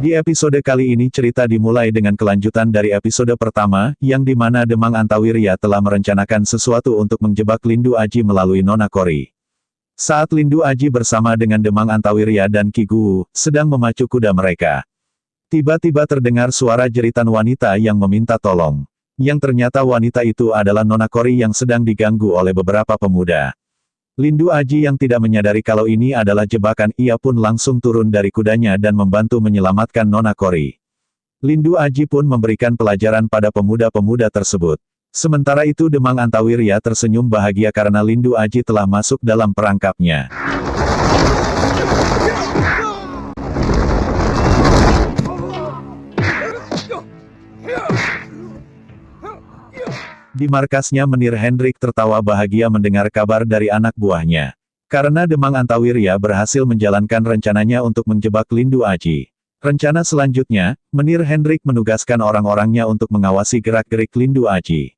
Di episode kali ini cerita dimulai dengan kelanjutan dari episode pertama, yang dimana Demang Antawirya telah merencanakan sesuatu untuk menjebak Lindu Aji melalui Nona Kori. Saat Lindu Aji bersama dengan Demang Antawirya dan Ki Guwu, sedang memacu kuda mereka. Tiba-tiba terdengar suara jeritan wanita yang meminta tolong. Yang ternyata wanita itu adalah Nona Kori yang sedang diganggu oleh beberapa pemuda. Lindu Aji yang tidak menyadari kalau ini adalah jebakan, ia pun langsung turun dari kudanya dan membantu menyelamatkan Nona Kori. Lindu Aji pun memberikan pelajaran pada pemuda-pemuda tersebut. Sementara itu Demang Antawirya tersenyum bahagia karena Lindu Aji telah masuk dalam perangkapnya. Di markasnya Menir Hendrik tertawa bahagia mendengar kabar dari anak buahnya. Karena Demang Antawirya berhasil menjalankan rencananya untuk menjebak Lindu Aji. Rencana selanjutnya, Menir Hendrik menugaskan orang-orangnya untuk mengawasi gerak-gerik Lindu Aji.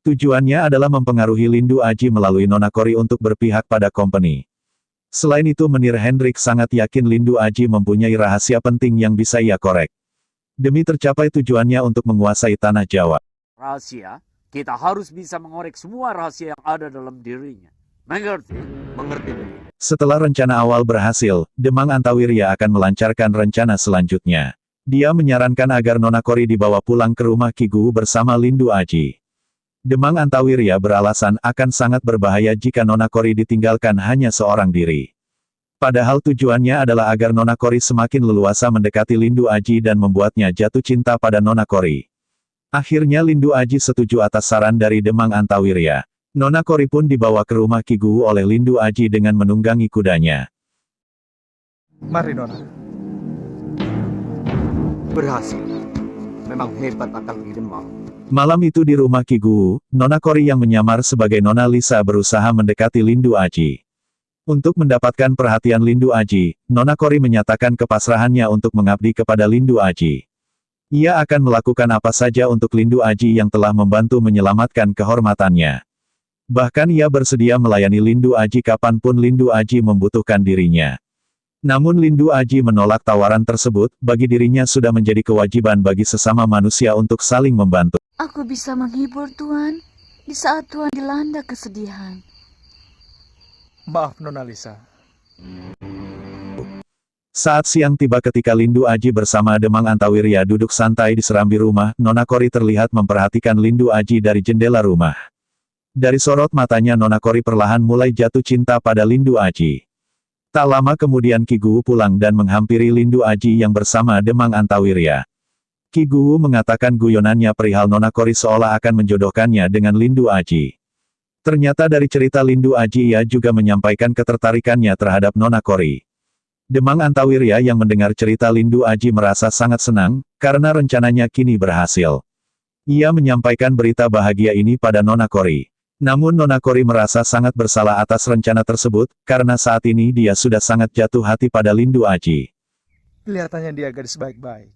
Tujuannya adalah mempengaruhi Lindu Aji melalui Nona Kori untuk berpihak pada company. Selain itu Menir Hendrik sangat yakin Lindu Aji mempunyai rahasia penting yang bisa ia korek. Demi tercapai tujuannya untuk menguasai tanah Jawa. Rahasia? Kita harus bisa mengorek semua rahasia yang ada dalam dirinya. Mengerti? Mengerti. Setelah rencana awal berhasil, Demang Antawirya akan melancarkan rencana selanjutnya. Dia menyarankan agar Nona Kori dibawa pulang ke rumah Ki Guwu bersama Lindu Aji. Demang Antawirya beralasan akan sangat berbahaya jika Nona Kori ditinggalkan hanya seorang diri. Padahal tujuannya adalah agar Nona Kori semakin leluasa mendekati Lindu Aji dan membuatnya jatuh cinta pada Nona Kori. Akhirnya Lindu Aji setuju atas saran dari Demang Antawirya. Nona Kori pun dibawa ke rumah Ki Guwu oleh Lindu Aji dengan menunggangi kudanya. Mari Nona. Berhasil. Memang hebat akal Ki Demang. Malam itu di rumah Ki Guwu, Nona Kori yang menyamar sebagai Nona Lisa berusaha mendekati Lindu Aji. Untuk mendapatkan perhatian Lindu Aji, Nona Kori menyatakan kepasrahannya untuk mengabdi kepada Lindu Aji. Ia akan melakukan apa saja untuk Lindu Aji yang telah membantu menyelamatkan kehormatannya. Bahkan ia bersedia melayani Lindu Aji kapanpun Lindu Aji membutuhkan dirinya. Namun Lindu Aji menolak tawaran tersebut, bagi dirinya sudah menjadi kewajiban bagi sesama manusia untuk saling membantu. Aku bisa menghibur Tuan, di saat Tuan dilanda kesedihan. Maaf Nona Lisa. Saat siang tiba ketika Lindu Aji bersama Demang Antawirya duduk santai di serambi rumah, Nona Kori terlihat memperhatikan Lindu Aji dari jendela rumah. Dari sorot matanya Nona Kori perlahan mulai jatuh cinta pada Lindu Aji. Tak lama kemudian Ki Guwu pulang dan menghampiri Lindu Aji yang bersama Demang Antawirya. Ki Guwu mengatakan guyonannya perihal Nona Kori seolah akan menjodohkannya dengan Lindu Aji. Ternyata dari cerita Lindu Aji ia juga menyampaikan ketertarikannya terhadap Nona Kori. Demang Antawirya yang mendengar cerita Lindu Aji merasa sangat senang, karena rencananya kini berhasil. Ia menyampaikan berita bahagia ini pada Nona Kori. Namun Nona Kori merasa sangat bersalah atas rencana tersebut, karena saat ini dia sudah sangat jatuh hati pada Lindu Aji. Kelihatannya dia gadis baik-baik.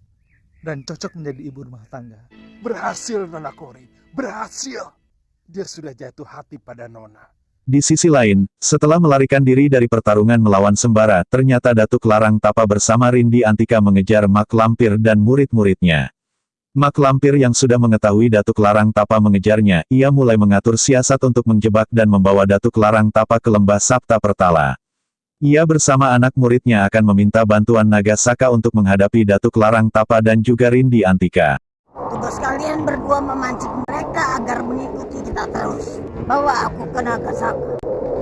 Dan cocok menjadi ibu rumah tangga. Berhasil Nona Kori, berhasil. Dia sudah jatuh hati pada Nona. Di sisi lain, setelah melarikan diri dari pertarungan melawan Sembara, ternyata Datuk Larang Tapa bersama Rindi Antika mengejar Mak Lampir dan murid-muridnya. Mak Lampir yang sudah mengetahui Datuk Larang Tapa mengejarnya, ia mulai mengatur siasat untuk menjebak dan membawa Datuk Larang Tapa ke lembah Sapta Pertala. Ia bersama anak muridnya akan meminta bantuan Naga Saka untuk menghadapi Datuk Larang Tapa dan juga Rindi Antika. Tugas kalian berdua memancing mereka agar mengikuti kita terus. Bawa aku ke Naga Saka,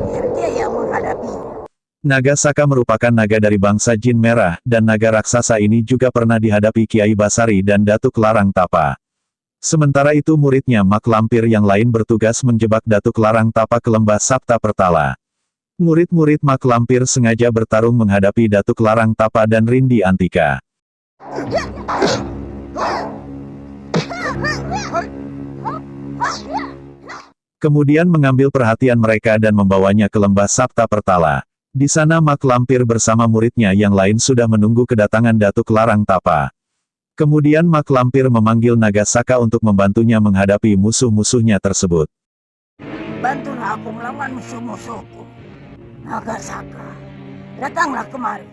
biar dia yang menghadapinya. Naga Saka merupakan naga dari bangsa Jin Merah, dan naga raksasa ini juga pernah dihadapi Kiai Basari dan Datuk Larang Tapa. Sementara itu muridnya Mak Lampir yang lain bertugas menjebak Datuk Larang Tapa ke lembah Sapta Pertala. Murid-murid Mak Lampir sengaja bertarung menghadapi Datuk Larang Tapa dan Rindi Antika. Kemudian mengambil perhatian mereka dan membawanya ke lembah Sapta Pertala. Di sana Mak Lampir bersama muridnya yang lain sudah menunggu kedatangan Datuk Larang Tapa. Kemudian Mak Lampir memanggil Naga Saka untuk membantunya menghadapi musuh-musuhnya tersebut. Bantulah aku melawan musuh-musuhku. Naga Saka, datanglah kemari.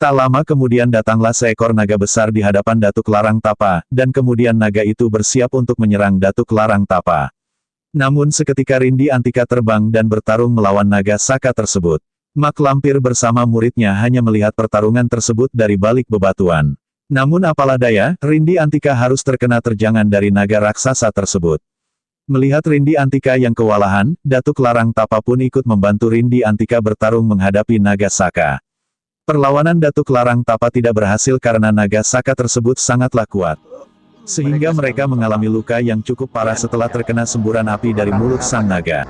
Tak lama kemudian datanglah seekor naga besar di hadapan Datuk Larang Tapa, dan kemudian naga itu bersiap untuk menyerang Datuk Larang Tapa. Namun seketika Rindi Antika terbang dan bertarung melawan naga saka tersebut. Mak Lampir bersama muridnya hanya melihat pertarungan tersebut dari balik bebatuan. Namun apalah daya, Rindi Antika harus terkena terjangan dari naga raksasa tersebut. Melihat Rindi Antika yang kewalahan, Datuk Larang Tapa pun ikut membantu Rindi Antika bertarung menghadapi naga saka. Perlawanan Datuk Larang Tapa tidak berhasil karena naga saka tersebut sangatlah kuat. Sehingga mereka mengalami luka yang cukup parah setelah terkena semburan api dari mulut sang naga.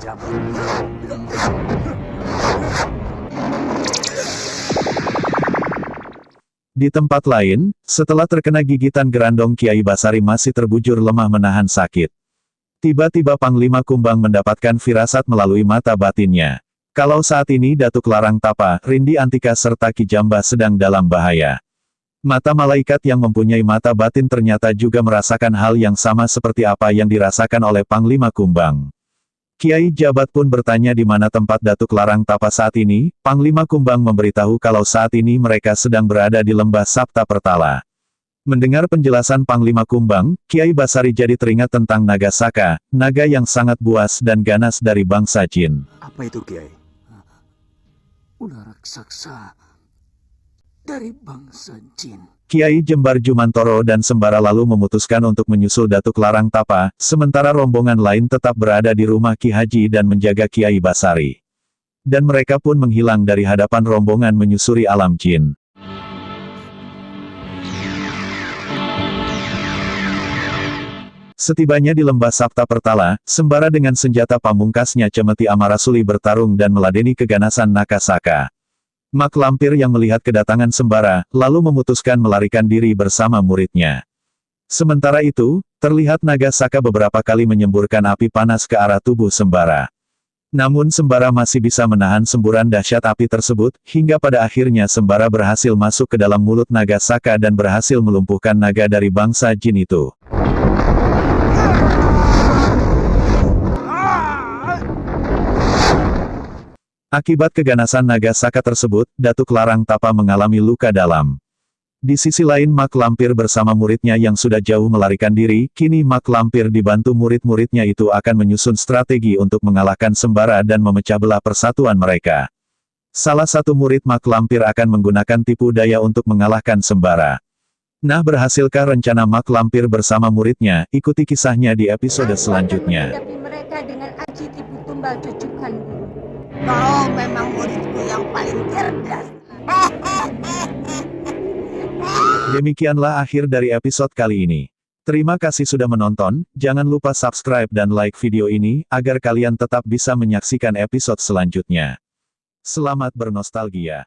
Di tempat lain, setelah terkena gigitan gerandong Kiai Basari masih terbujur lemah menahan sakit. Tiba-tiba Panglima Kumbang mendapatkan firasat melalui mata batinnya. Kalau saat ini Datuk Larang Tapa, Rindi Antika serta Ki Jamba sedang dalam bahaya. Mata malaikat yang mempunyai mata batin ternyata juga merasakan hal yang sama seperti apa yang dirasakan oleh Panglima Kumbang. Kiai Jabat pun bertanya di mana tempat Datuk Larang Tapa saat ini. Panglima Kumbang memberitahu kalau saat ini mereka sedang berada di lembah Sapta Pertala. Mendengar penjelasan Panglima Kumbang, Kiai Basari jadi teringat tentang naga saka, naga yang sangat buas dan ganas dari bangsa jin. Apa itu, Kiai? Ular raksasa dari bangsa jin. Kiai Jembar Jumantoro dan Sembara lalu memutuskan untuk menyusul Datuk Larang Tapa, sementara rombongan lain tetap berada di rumah Ki Haji dan menjaga Kiai Basari. Dan mereka pun menghilang dari hadapan rombongan menyusuri alam jin. Setibanya di lembah Sapta Pertala, Sembara dengan senjata pamungkasnya Cemeti Amarasuli bertarung dan meladeni keganasan naga saka. Mak Lampir yang melihat kedatangan Sembara, lalu memutuskan melarikan diri bersama muridnya. Sementara itu, terlihat naga saka beberapa kali menyemburkan api panas ke arah tubuh Sembara. Namun Sembara masih bisa menahan semburan dahsyat api tersebut, hingga pada akhirnya Sembara berhasil masuk ke dalam mulut naga saka dan berhasil melumpuhkan naga dari bangsa jin itu. Akibat keganasan naga saka tersebut, Datuk Larang Tapa mengalami luka dalam. Di sisi lain Mak Lampir bersama muridnya yang sudah jauh melarikan diri, kini Mak Lampir dibantu murid-muridnya itu akan menyusun strategi untuk mengalahkan Sembara dan memecah belah persatuan mereka. Salah satu murid Mak Lampir akan menggunakan tipu daya untuk mengalahkan Sembara. Nah, berhasilkah rencana Mak Lampir bersama muridnya? Ikuti kisahnya di episode selanjutnya. Menghadapi mereka dengan aji tipu tumbal cucukan guru. Kau memang muridku yang paling cerdas. Demikianlah akhir dari episode kali ini. Terima kasih sudah menonton, jangan lupa subscribe dan like video ini, agar kalian tetap bisa menyaksikan episode selanjutnya. Selamat bernostalgia.